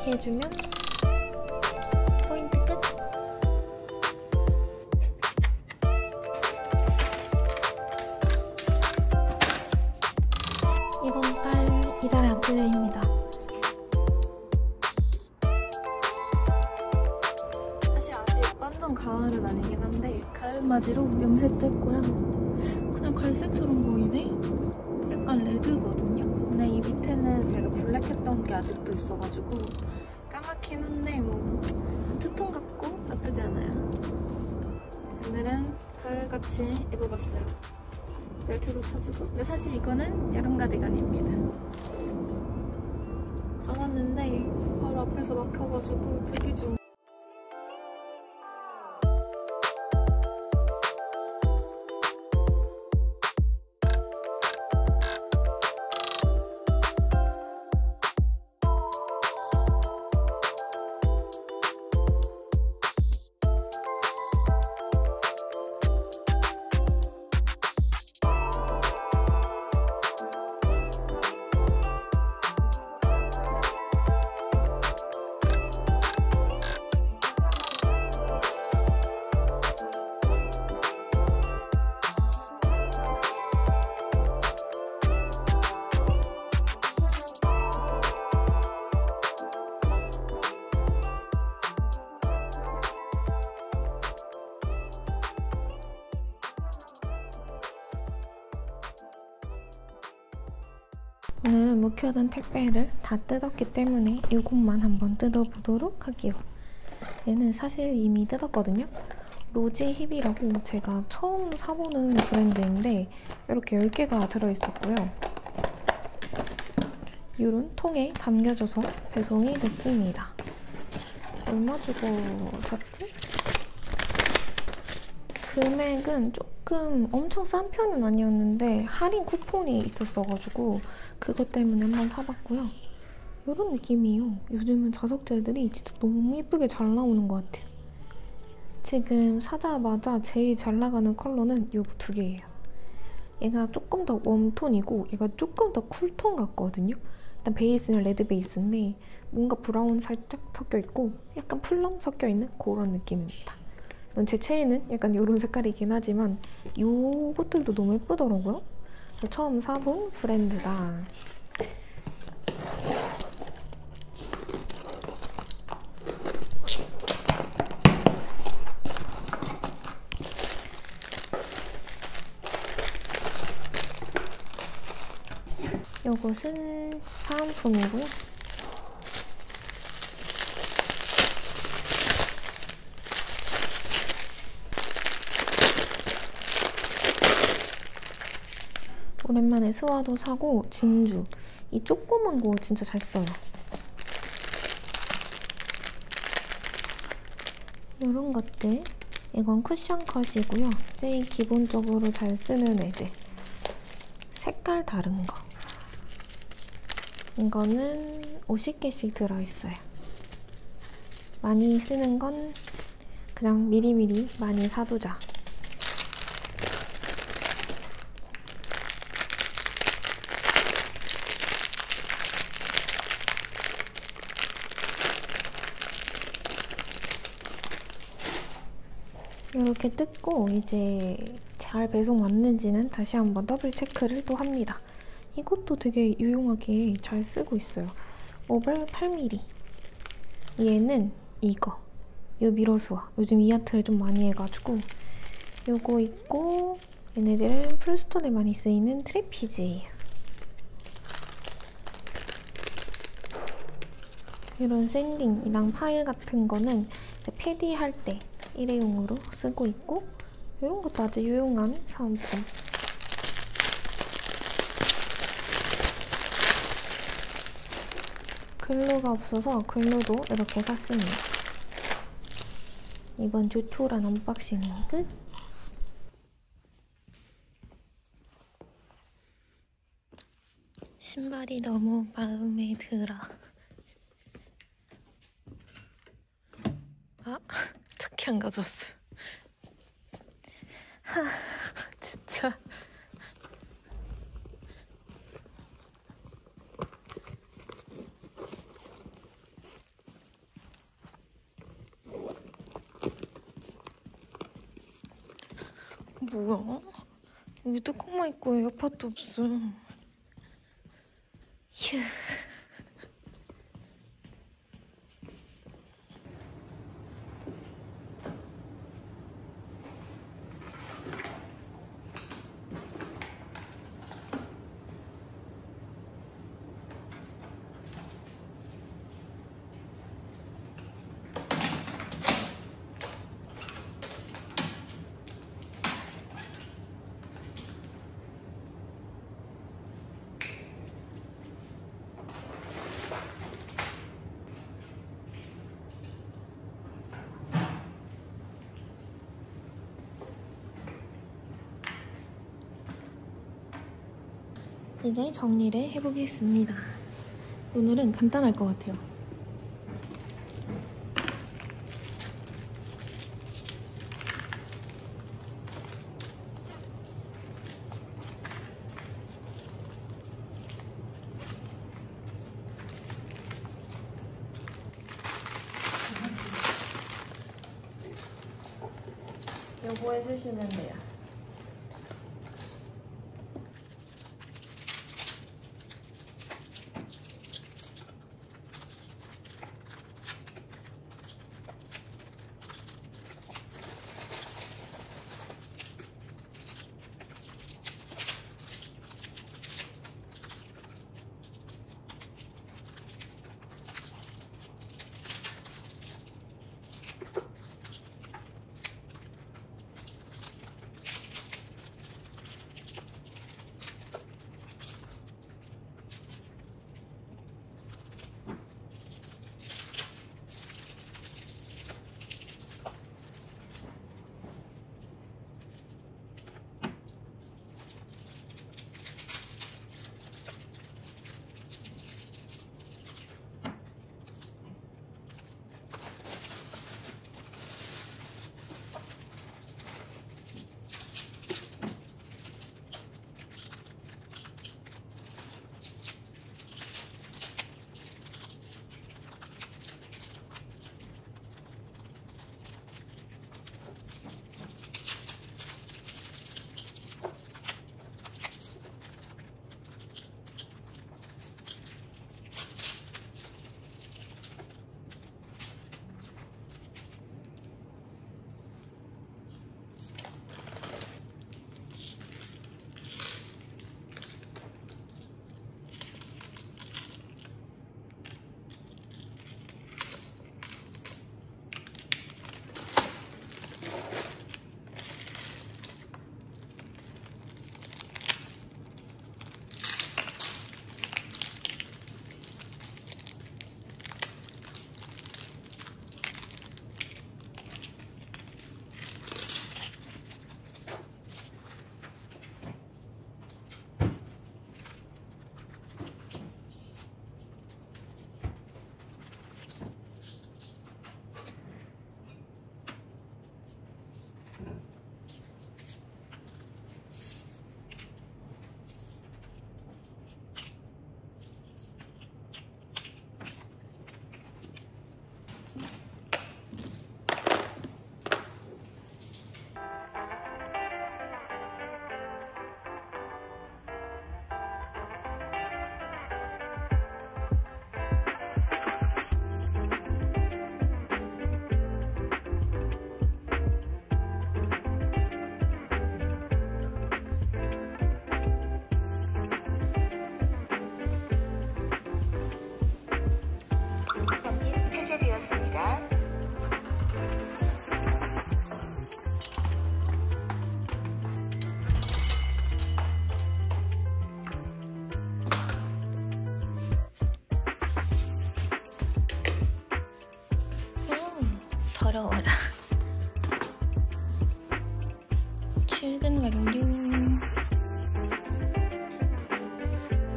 이렇게 해주면 포인트 끝! 이번 달 이달의 아트데이입니다. 사실 아직 완전 가을은 아니긴 한데 가을맞이로 염색도 했고요. 그냥 갈색처럼 보이네? 약간 레드거든요? 근데 이 밑에는 제가 블랙했던 게 아직도 있어가지고 까맣긴 한데 뭐 투톤 같고 나쁘지 않아요. 오늘은 가을같이 입어봤어요. 벨트도 쳐주고. 근데 사실 이거는 여름 가디건입니다. 잡았는데 바로 앞에서 막혀가지고 대기 중. 오늘은 묵혀둔 택배를 다 뜯었기 때문에 이것만 한번 뜯어보도록 할게요. 얘는 사실 이미 뜯었거든요. 로지 힙이라고 제가 처음 사보는 브랜드인데 이렇게 10개가 들어있었고요. 이런 통에 담겨져서 배송이 됐습니다. 얼마 주고 샀지? 금액은 조금 엄청 싼 편은 아니었는데 할인 쿠폰이 있었어가지고 그것 때문에 한번 사봤고요. 이런 느낌이에요. 요즘은 자석젤들이 진짜 너무 예쁘게 잘 나오는 것 같아요. 지금 사자마자 제일 잘 나가는 컬러는 이 두 개예요. 얘가 조금 더 웜톤이고 얘가 조금 더 쿨톤 같거든요. 일단 베이스는 레드 베이스인데 뭔가 브라운 살짝 섞여있고 약간 플럼 섞여있는 그런 느낌입니다. 제 최애는 약간 이런 색깔이긴 하지만 요것들도 너무 예쁘더라고요. 처음 사본 브랜드다. 요것은 사은품이고요. 오랜만에 스와도 사고 진주 이 조그만 거 진짜 잘 써요. 이런 것들 이건 쿠션 컷이고요. 제일 기본적으로 잘 쓰는 애들 색깔 다른 거 이거는 50개씩 들어있어요. 많이 쓰는 건 그냥 미리미리 많이 사두자. 이렇게 뜯고 이제 잘 배송 왔는지는 다시 한번 더블 체크를 또 합니다. 이것도 되게 유용하게 잘 쓰고 있어요. 오벌 8mm. 얘는 이거. 이 미러스와 요즘 이 아트를 좀 많이 해가지고 요거 있고 얘네들은 풀스톤에 많이 쓰이는 트래피즈예요. 이런 샌딩이랑 파일 같은 거는 패디 할 때 일회용으로 쓰고 있고 이런 것도 아주 유용한 사은품. 글루가 없어서 글루도 이렇게 샀습니다. 이번 조촐한 언박싱은 끝! 신발이 너무 마음에 들어. 아, 특히 안 가져왔어. 하, 진짜. 뭐야? 여기 뚜껑만 있고 에어팟도 없어. 휴. 이제 정리를 해보겠습니다. 오늘은 간단할 것 같아요. 요거 해주시면 돼요. 더러워라. 출근 완료.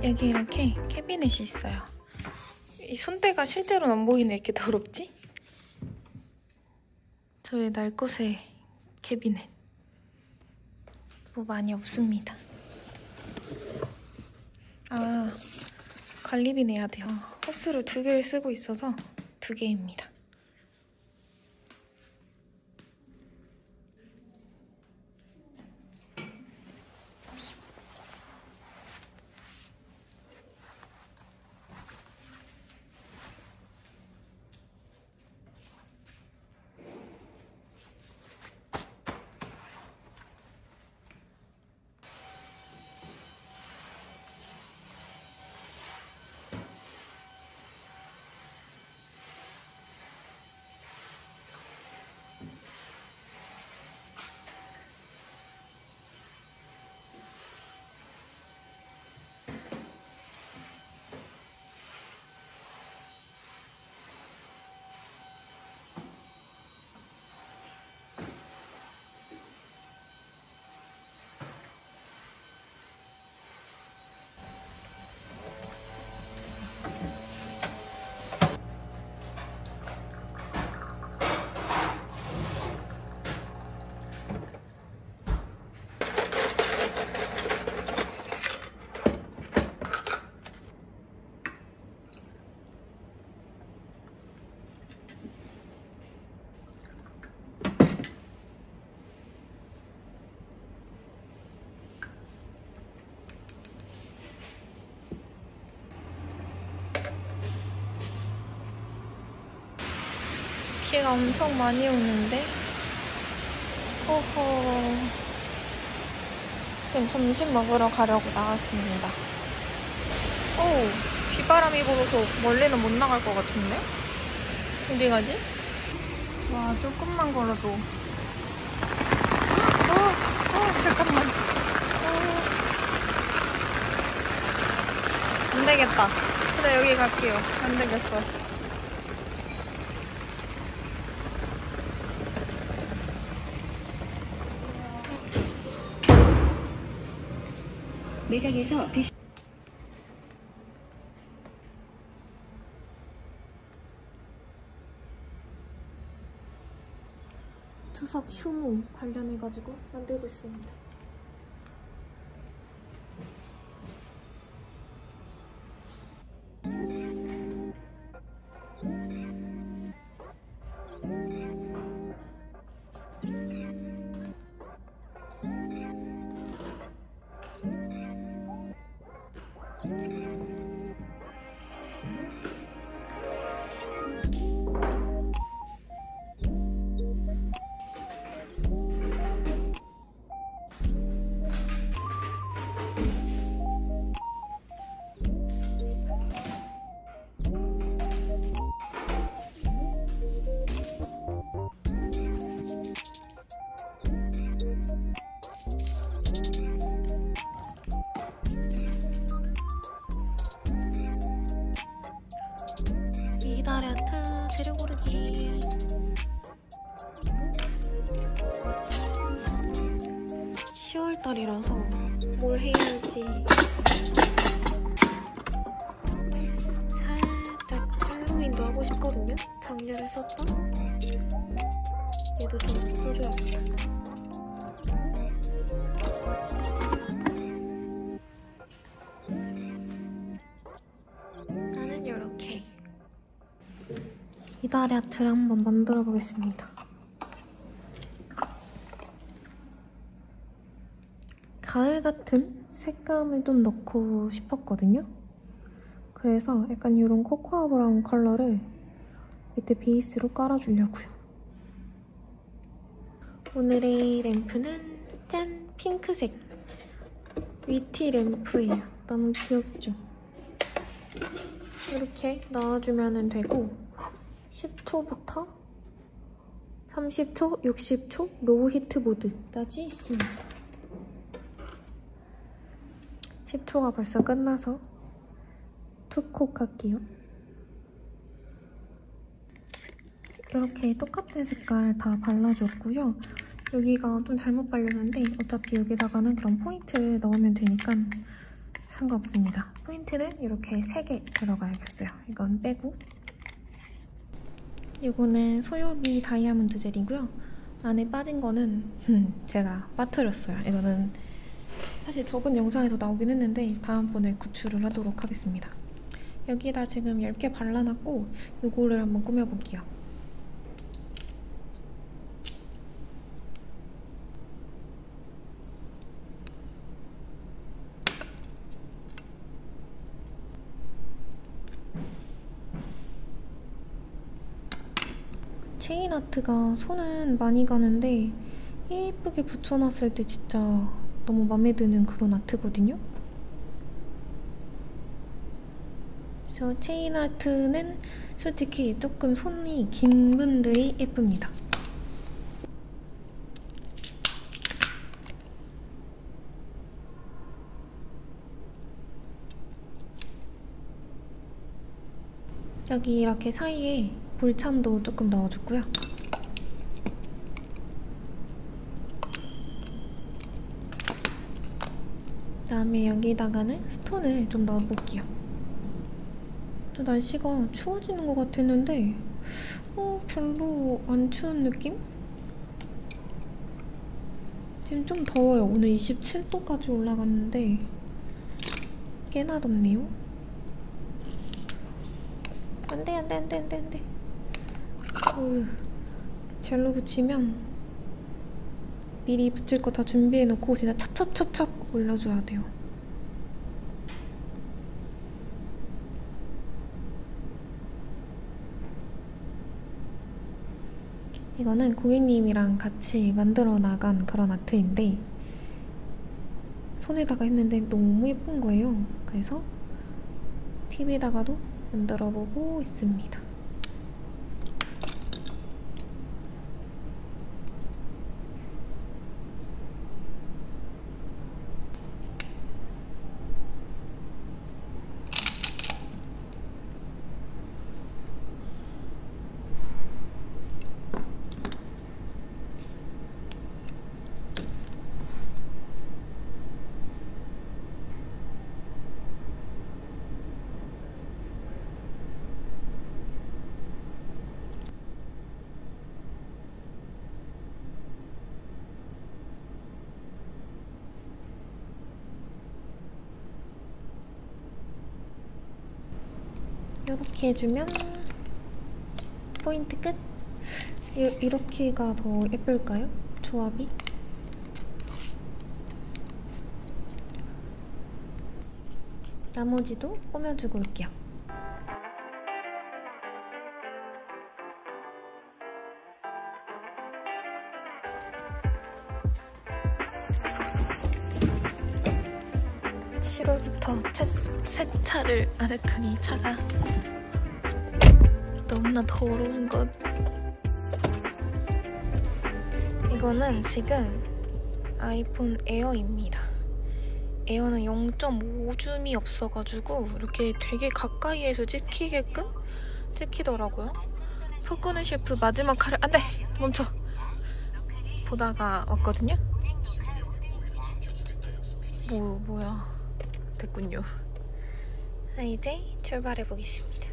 여기 이렇게 캐비넷이 있어요. 이 손대가 실제로는 안 보이네. 이렇게 더럽지? 저의 날 것의 캐비넷. 뭐 많이 없습니다. 아, 관리비 내야 돼요. 호스를 2개를 쓰고 있어서 2개입니다. 비가 엄청 많이 오는데 호호. 지금 점심 먹으러 가려고 나왔습니다. 오, 비바람이 불어서 멀리는 못 나갈 것 같은데? 어디 가지? 와, 조금만 걸어도. 잠깐만. 안 되겠다. 그래, 여기 갈게요. 안 되겠어. 매장에서 드시 추석 휴무 관련해가지고 만들고 있습니다. 이달의 아트 재료 고르기. 10월달이라서 뭘 해야 할지 살짝 할로윈도 하고 싶거든요. 작년에 썼던 얘도 좀 써줘야겠다. 나는 요렇게 이달의 아트를 한번 만들어 보겠습니다. 가을 같은 색감을 좀 넣고 싶었거든요. 그래서 약간 이런 코코아 브라운 컬러를 밑에 베이스로 깔아주려고요. 오늘의 램프는 짠! 핑크색 위티 램프예요. 너무 귀엽죠? 이렇게 넣어주면 되고 10초부터 30초, 60초 로우 히트 모드까지 있습니다. 10초가 벌써 끝나서 투콕 할게요. 이렇게 똑같은 색깔 다 발라줬고요. 여기가 좀 잘못 발렸는데 어차피 여기다가는 그런 포인트를 넣으면 되니까 상관없습니다. 포인트는 이렇게 3개 들어가야겠어요. 이건 빼고. 이거는 소요비 다이아몬드 젤이고요. 안에 빠진 거는 제가 빠뜨렸어요. 이거는 사실 저번 영상에서 나오긴 했는데 다음번에 구출을 하도록 하겠습니다. 여기다 지금 10개 발라놨고 이거를 한번 꾸며볼게요. 체인 아트가 손은 많이 가는데 예쁘게 붙여놨을 때 진짜 너무 마음에 드는 그런 아트거든요. 그래서 체인 아트는 솔직히 조금 손이 긴 분들이 예쁩니다. 여기 이렇게 사이에 볼참도 조금 넣어줬고요. 그다음에 여기다가는 스톤을 좀 넣어볼게요. 날씨가 추워지는 것 같았는데 별로 안 추운 느낌? 지금 좀 더워요. 오늘 27도까지 올라갔는데 꽤나 덥네요. 안돼. 젤로 붙이면 미리 붙일 거 다 준비해놓고 진짜 찹찹찹찹 올려줘야 돼요. 이거는 고객님이랑 같이 만들어 나간 그런 아트인데 손에다가 했는데 너무 예쁜 거예요. 그래서 TV에다가도 만들어 보고 있습니다. 이렇게 해주면 포인트 끝! 이렇게가 더 예쁠까요? 조합이? 나머지도 꾸며주고 올게요. 세차를 안 했더니 차가 너무나 더러운 것. 이거는 지금 아이폰 에어입니다. 에어는 0.5줌이 없어가지고 이렇게 되게 가까이에서 찍히게끔 찍히더라고요. 포크네 셰프 마지막 칼을 안돼! 멈춰! 보다가 왔거든요? 뭐야. 됐군요. 이제 출발해 보겠습니다.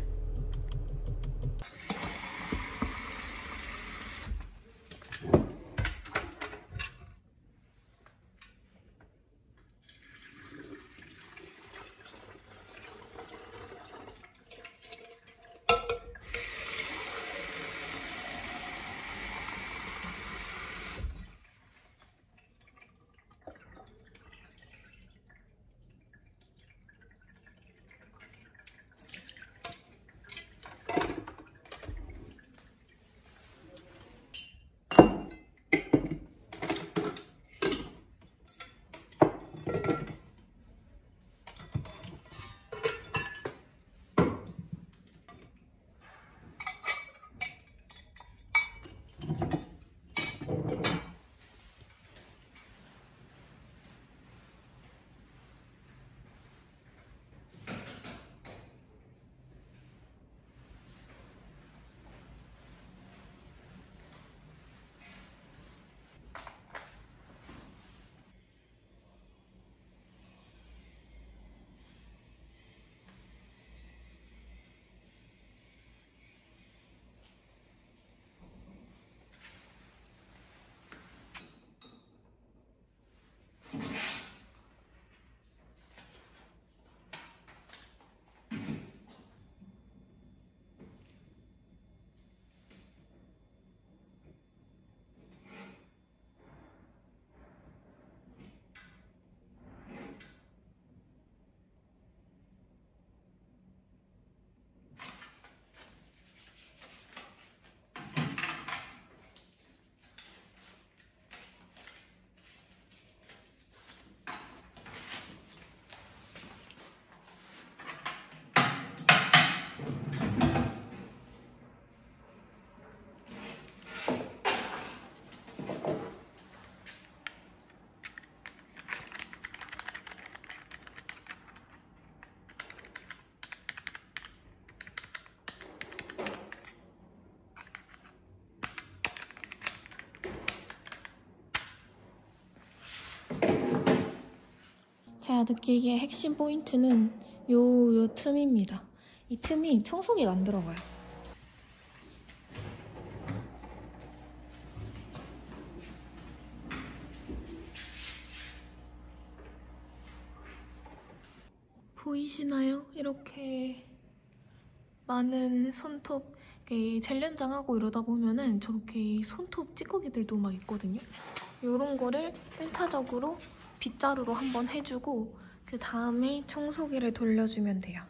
제가 느끼기에 핵심 포인트는 요 틈입니다. 이 틈이 청소기가 안 들어가요. 보이시나요? 이렇게 많은 손톱, 젤 연장하고 이러다 보면은 저렇게 손톱 찌꺼기들도 막 있거든요. 이런 거를 1차적으로 빗자루로 한번 해주고 그 다음에 청소기를 돌려주면 돼요.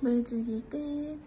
물주기 끝.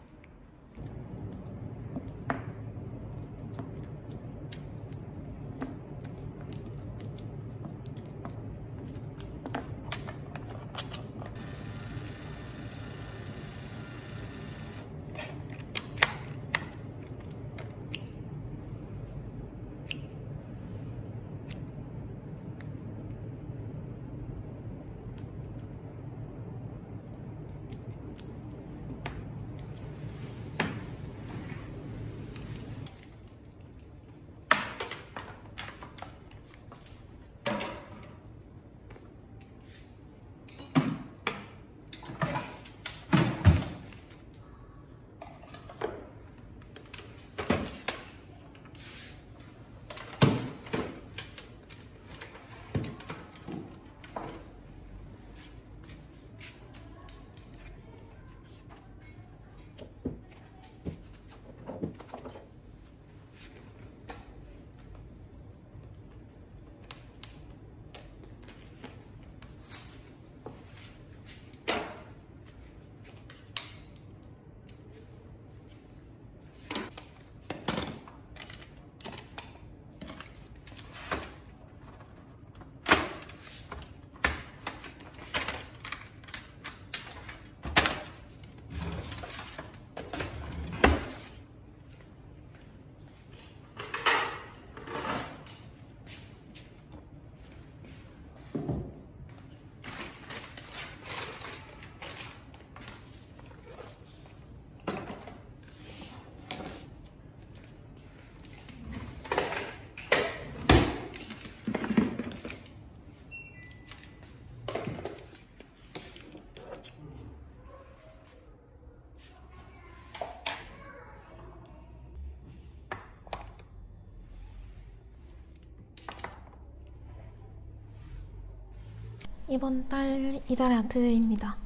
이번 달 이달의 아트들입니다.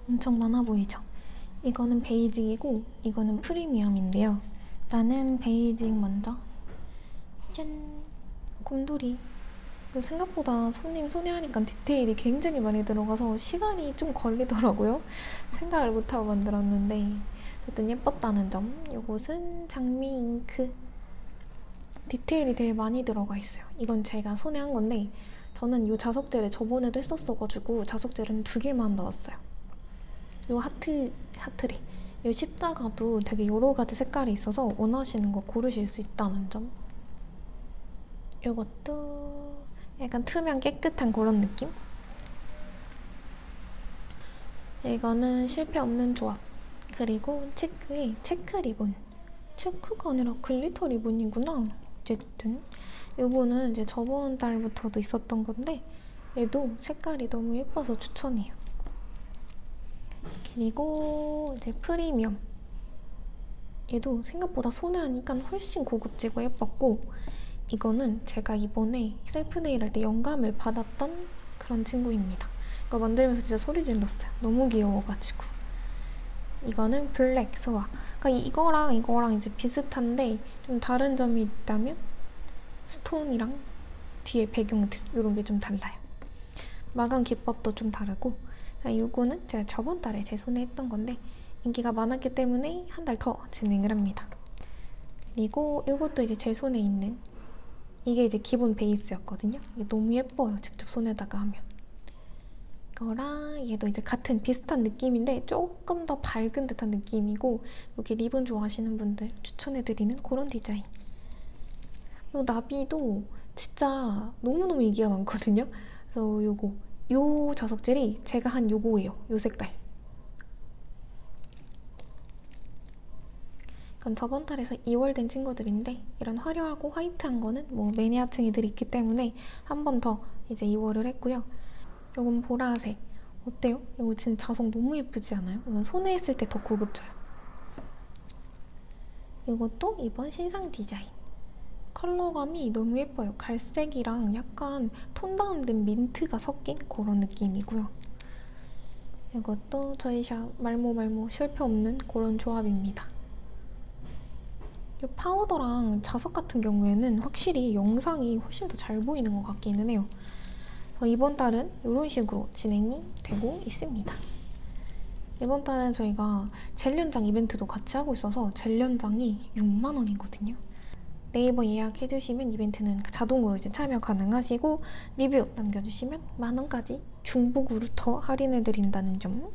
엄청 많아 보이죠? 이거는 베이직이고 이거는 프리미엄인데요. 나는 베이직 먼저. 짠! 곰돌이. 생각보다 손님 손에 하니까 디테일이 굉장히 많이 들어가서 시간이 좀 걸리더라고요. 생각을 못하고 만들었는데 어쨌든 예뻤다는 점. 이것은 장미 잉크. 디테일이 되게 많이 들어가 있어요. 이건 제가 손에 한 건데 저는 이 자석젤을 저번에도 했었어가지고 자석젤은 2개만 넣었어요. 이 하트리. 이 십자가도 되게 여러 가지 색깔이 있어서 원하시는 거 고르실 수 있다는 점. 이것도 약간 투명 깨끗한 그런 느낌? 이거는 실패 없는 조합. 그리고 체크의 체크 리본. 체크가 아니라 글리터 리본이구나. 어쨌든 이거는 이제 저번 달부터도 있었던 건데 얘도 색깔이 너무 예뻐서 추천해요. 그리고 이제 프리미엄. 얘도 생각보다 손에 하니까 훨씬 고급지고 예뻤고 이거는 제가 이번에 셀프 네일 할 때 영감을 받았던 그런 친구입니다. 이거 만들면서 진짜 소리 질렀어요. 너무 귀여워가지고. 이거는 블랙 소화. 그러니까 이거랑 이제 비슷한데 좀 다른 점이 있다면 스톤이랑 뒤에 배경들 이런 게 좀 달라요. 마감 기법도 좀 다르고 이거는 제가 저번 달에 제 손에 했던 건데 인기가 많았기 때문에 한 달 더 진행을 합니다. 그리고 이것도 이제 제 손에 있는 이게 이제 기본 베이스였거든요. 이게 너무 예뻐요. 직접 손에다가 하면. 이거랑 얘도 이제 같은 비슷한 느낌인데 조금 더 밝은 듯한 느낌이고 여기 리본 좋아하시는 분들 추천해드리는 그런 디자인. 이 나비도 진짜 너무너무 인기가 많거든요. 그래서 요 자석젤이 제가 한 요거예요. 요 색깔. 이건 저번 달에서 2월 된 친구들인데 이런 화려하고 화이트한 거는 뭐 매니아층이들이 있기 때문에 한 번 더 이제 2월을 했고요. 요건 보라색. 어때요? 이거 진짜 자석 너무 예쁘지 않아요? 이건 손에 했을 때 더 고급져요. 이것도 이번 신상 디자인. 컬러감이 너무 예뻐요. 갈색이랑 약간 톤 다운된 민트가 섞인 그런 느낌이고요. 이것도 저희 샵 말모 실패 없는 그런 조합입니다. 이 파우더랑 자석 같은 경우에는 확실히 영상이 훨씬 더 잘 보이는 것 같기는 해요. 이번 달은 이런 식으로 진행이 되고 있습니다. 이번 달에 저희가 젤 연장 이벤트도 같이 하고 있어서 젤 연장이 6만 원이거든요. 네이버 예약해주시면 이벤트는 자동으로 이제 참여 가능하시고 리뷰 남겨주시면 만 원까지 중복으로 더 할인해드린다는 점.